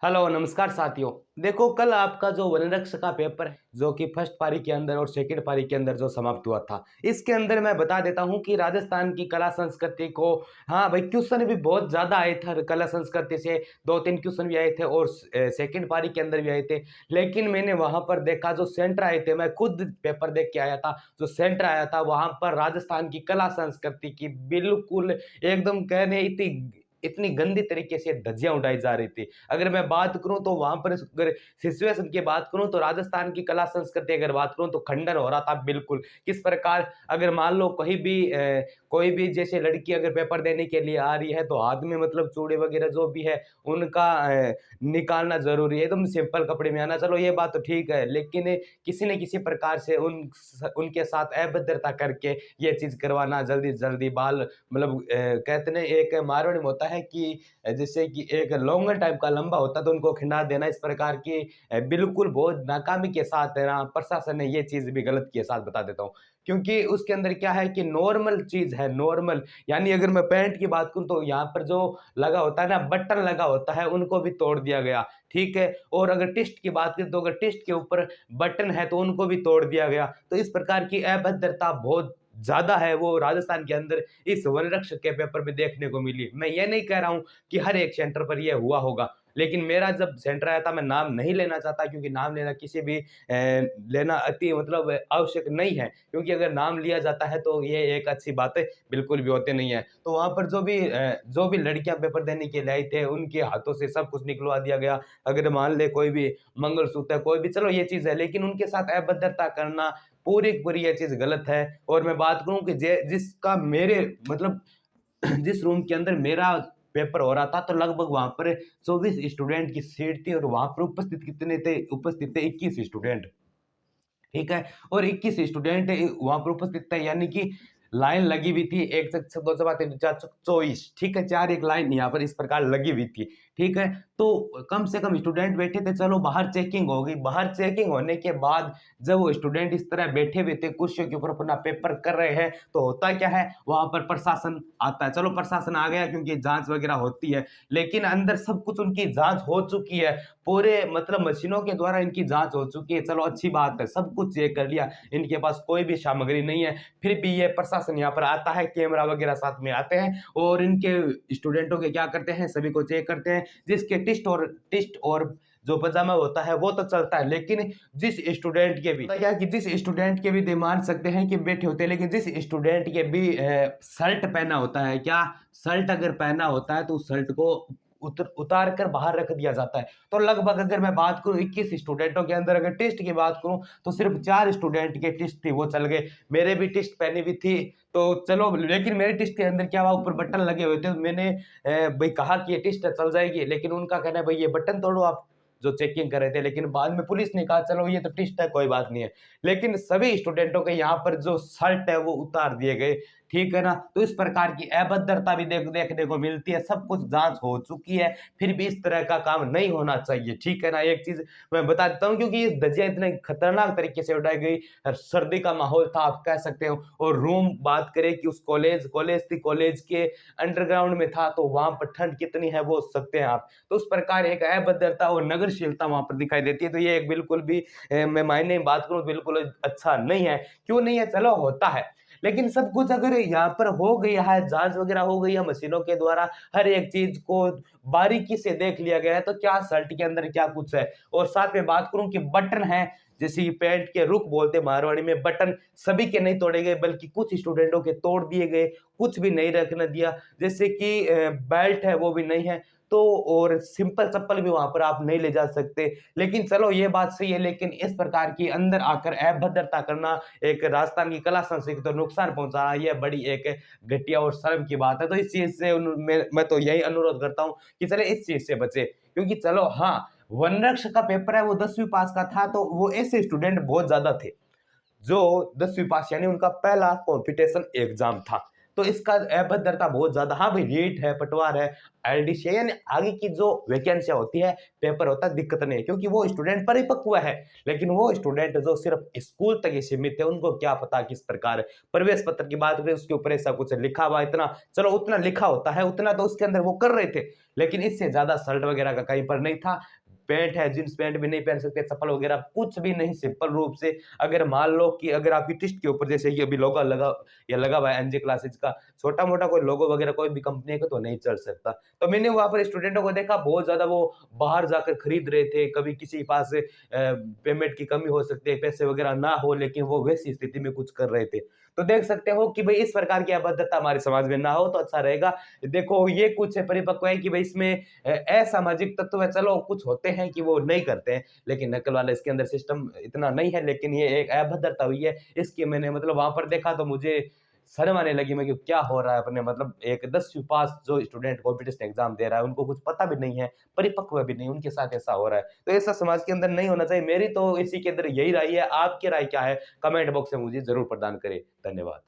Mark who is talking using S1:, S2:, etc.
S1: Hello नमस्कार साथियों। देखो, कल आपका जो वनरक्षक का पेपर है जो कि फर्स्ट पारी के अंदर और सेकंड पारी के अंदर जो समाप्त हुआ था, इसके अंदर मैं बता देता हूं कि राजस्थान की कला संस्कृति को, हाँ भाई, क्वेश्चन भी बहुत ज़्यादा आए थे कला संस्कृति से। 2-3 क्वेश्चन भी आए थे और सेकंड पारी के अंदर भी आए थे। लेकिन मैंने वहां पर देखा जो सेंटर आए थे, मैं खुद पेपर देख के आया था। जो सेंटर आया था वहां पर राजस्थान की कला संस्कृति की बिल्कुल एकदम कहने इतनी इतनी गंदी तरीके से धज्जियां उड़ाई जा रही थी। अगर मैं बात करूं तो वहां पर अगर सिचुएशन की बात करूं तो राजस्थान की कला संस्कृति अगर बात करूं तो खंडन हो रहा था बिल्कुल। किस प्रकार, अगर मान लो कहीं भी कोई भी जैसे लड़की अगर पेपर देने के लिए आ रही है तो हाथ में मतलब चूड़े वगैरह जो भी है उनका निकालना जरूरी है, एकदम सिंपल कपड़े में आना। चलो ये बात तो ठीक है, लेकिन किसी न किसी प्रकार से उनके साथ अभद्रता करके ये चीज करवाना, जल्दी जल्दी बाल मतलब कहते हैं एक मारवाड़ी में होता है कि जैसे कि एक लौंगन टाइप का लंबा होता है तो उनको खिंडा देना, इस प्रकार की बिल्कुल बहुत नाकामी के साथ है ना प्रशासन ने ये चीज भी गलत की है, साथ बता देता हूँ। क्योंकि उसके अंदर क्या है कि नॉर्मल चीज है, नॉर्मल यानी अगर मैं पैंट की बात करूं तो यहाँ पर जो लगा होता है ना, बटन लगा होता है, उनको भी तोड़ दिया गया। ठीक है, और अगर टिस्ट की बात करें तो अगर टिस्ट के ऊपर बटन है तो उनको भी तोड़ दिया गया। तो इस प्रकार की अभद्रता बहुत ज्यादा है वो राजस्थान के अंदर इस वनरक्षक के पेपर में देखने को मिली। मैं ये नहीं कह रहा हूं कि हर एक सेंटर पर यह हुआ होगा, लेकिन मेरा जब सेंटर आया था, मैं नाम नहीं लेना चाहता क्योंकि नाम लेना किसी भी लेना अति मतलब आवश्यक नहीं है, क्योंकि अगर नाम लिया जाता है तो ये एक अच्छी बात है, बिल्कुल भी होते नहीं है। तो वहां पर जो भी लड़कियां पेपर देने के लिए आई थे उनके हाथों से सब कुछ निकलवा दिया गया। अगर मान ले कोई भी मंगलसूत्र कोई भी, चलो ये चीज है, लेकिन उनके साथ अभद्रता करना पूरी की पूरी ये चीज गलत है। और मैं बात करूं कि जिसका मेरे मतलब जिस रूम के अंदर मेरा पेपर हो रहा था तो लगभग वहां पर 24 स्टूडेंट की सीट थी और वहां पर उपस्थित कितने थे? उपस्थित थे 21 स्टूडेंट। ठीक है, और 21 स्टूडेंट वहां पर उपस्थित थे, यानी कि लाइन लगी हुई थी, एक से दो से बात 24। ठीक है, चार एक लाइन यहाँ पर इस प्रकार लगी हुई थी। ठीक है, तो कम से कम स्टूडेंट बैठे थे। चलो बाहर चेकिंग हो गई, बाहर चेकिंग होने के बाद जब वो स्टूडेंट इस तरह बैठे हुए थे कुर्सियों के ऊपर अपना पेपर कर रहे हैं तो होता क्या है, वहां पर प्रशासन आता है। चलो प्रशासन आ गया क्योंकि जांच वगैरह होती है, लेकिन अंदर सब कुछ उनकी जांच हो चुकी है, पूरे मतलब मशीनों के द्वारा इनकी जांच हो चुकी है। चलो अच्छी बात है, सब कुछ चेक कर लिया, इनके पास कोई भी सामग्री नहीं है। फिर भी ये प्रशासन यहाँ पर आता है, कैमरा वगैरह साथ में आते हैं और इनके स्टूडेंटों के क्या करते हैं, सभी को चेक करते हैं। जिसके टिस्ट और जो पजामा होता है वो तो चलता है, लेकिन जिस स्टूडेंट के भी क्या कि जिस स्टूडेंट के भी दे मान सकते हैं कि बैठे होते हैं, लेकिन जिस स्टूडेंट के भी शर्ट पहना होता है, क्या शर्ट अगर पहना होता है तो उस शर्ट को उतार कर बाहर रख दिया जाता है। तो लगभग अगर मैं बात करूं 21 स्टूडेंटों के अंदर अगर टेस्ट की बात करूं तो सिर्फ 4 स्टूडेंट के टेस्ट थी वो चल गए। मेरे भी टेस्ट पहनी हुई थी तो चलो, लेकिन मेरे टेस्ट के अंदर क्या हुआ, ऊपर बटन लगे हुए थे, तो मैंने भाई कहा कि ये टेस्ट चल जाएगी, लेकिन उनका कहना है भाई ये बटन तोड़ो आप, जो चेकिंग कर रहे थे। लेकिन बाद में पुलिस ने कहा चलो ये तो टेस्ट है, कोई बात नहीं है, लेकिन सभी स्टूडेंटों के यहाँ पर जो शर्ट है वो उतार दिए गए। ठीक है ना, तो इस प्रकार की अभद्रता भी देखने को मिलती है। सब कुछ जांच हो चुकी है, फिर भी इस तरह का काम नहीं होना चाहिए। ठीक है ना, एक चीज मैं बता देता हूँ, क्योंकि ये धज्जियां इतने खतरनाक तरीके से उड़ाई गई, सर्दी का माहौल था आप कह सकते हो, और रूम बात करें कि उस कॉलेज थी, कॉलेज के अंडरग्राउंड में था, तो वहां पर ठंड कितनी है वो सकते हैं आप। तो उस प्रकार एक अभद्रता और नगरशीलता वहां पर दिखाई देती है। तो ये एक बिल्कुल भी मैं मायने में बात करूं बिल्कुल अच्छा नहीं है। क्यों नहीं है, चलो होता है, लेकिन सब कुछ अगर यहाँ पर हो गया है, जांच वगैरह हो गई है मशीनों के द्वारा, हर एक चीज को बारीकी से देख लिया गया है, तो क्या शर्ट के अंदर क्या कुछ है। और साथ में बात करूं कि बटन है, जैसे पैंट के रुक बोलते मारवाड़ी में, बटन सभी के नहीं तोड़े गए बल्कि कुछ स्टूडेंटों के तोड़ दिए गए, कुछ भी नहीं रखने दिया। जैसे कि बेल्ट है वो भी नहीं है, तो और सिंपल चप्पल भी वहां पर आप नहीं ले जा सकते। लेकिन चलो ये बात सही है, लेकिन इस प्रकार की अंदर आकर अभद्रता करना, एक राजस्थान की कला संस्कृति को नुकसान पहुंचाना, यह बड़ी एक घटिया और शर्म की बात है। तो इस चीज से मैं तो यही अनुरोध करता हूं कि चले इस चीज से बचे, क्योंकि चलो हाँ, वनरक्षक का पेपर है वो 10वीं पास का था, तो वो ऐसे स्टूडेंट बहुत ज्यादा थे जो 10वीं पास यानी उनका पहला कंपटीशन एग्जाम था। तो इसका अभद्रता बहुत ज़्यादा। हाँ भाई, नीट है, पटवार है, आईआईटी है, यानी आगे की जो वैकेंसियाँ होती है, पेपर होता है, दिक्कत नहीं है क्योंकि वो स्टूडेंट परिपक्व है। लेकिन वो स्टूडेंट जो सिर्फ़ स्कूल तक ही सीमित है, उनको क्या पता किस प्रकार प्रवेश पत्र की बात करें, उसके ऊपर ऐसा कुछ लिखा हुआ इतना, चलो उतना लिखा होता है, उतना तो उसके अंदर वो कर रहे थे। लेकिन इससे ज़्यादा शर्ट वगैरह का कहीं पर नहीं था। पैंट है, जीन्स पैंट भी नहीं पहन सकते, चप्पल वगैरह कुछ भी नहीं, सिंपल रूप से अगर मान लो कि अगर आपकी टिस्ट के ऊपर जैसे ये अभी लोगो लगा हुआ है एनजे क्लासेस का, छोटा-मोटा कोई लोगो वगैरह कोई भी कंपनी का तो नहीं चल सकता। तो मैंने वहाँ पर स्टूडेंटों को देखा बहुत ज़्यादा वो बाहर जाकर खरीद रहे थे, कभी किसी के पास पेमेंट की कमी हो सकती है, पैसे वगैरह ना हो लेकिन वो वैसी स्थिति में कुछ कर रहे थे। तो देख सकते हो कि भई इस प्रकार की अभद्रता हमारे समाज में ना हो तो अच्छा रहेगा। देखो ये कुछ परिपक्व है कि भई इसमें असामाजिक तत्व है, चलो कुछ होते हैं कि वो नहीं करते हैं, लेकिन नकल वाला इसके अंदर सिस्टम इतना नहीं है, लेकिन ये एक अभद्रता हुई है, इसकी मैंने मतलब वहाँ पर देखा तो मुझे शर्म आने लगी। मैं कि क्या हो रहा है अपने मतलब एक 10वीं पास जो स्टूडेंट कॉम्पिटिशन एग्ज़ाम दे रहा है, उनको कुछ पता भी नहीं है, परिपक्व भी नहीं, उनके साथ ऐसा हो रहा है। तो ऐसा समाज के अंदर नहीं होना चाहिए। मेरी तो इसी के अंदर यही राय है, आपकी राय क्या है? कमेंट बॉक्स में मुझे ज़रूर प्रदान करें। धन्यवाद।